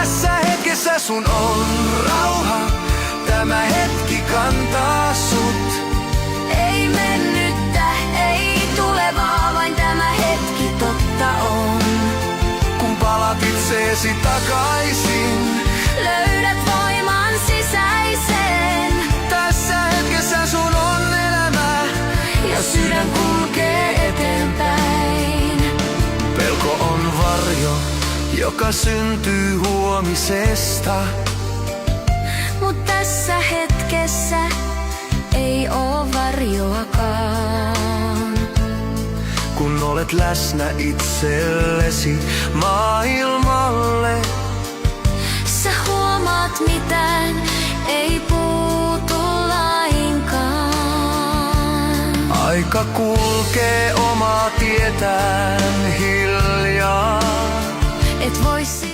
Tässä hetkessä sun on rauha, tämä hetki kantaa sut. Ei mennyttä, ei tulevaa, vain tämä hetki totta on. Kun palat itseesi takaisin, Löydät voiman sisäisen. tässä hetkessä sun on elämä Ja sydän kulkee eteenpäin. Pelko on varjo, joka syntyy huomisesta. Mut tässä hetkessä ei oo varjoakaan. Kun olet läsnä itsellesi maailmalle, Sä huomaat mitään ei puutu lainkaan. aika kulkee omaa tietään hiljaa. Et vois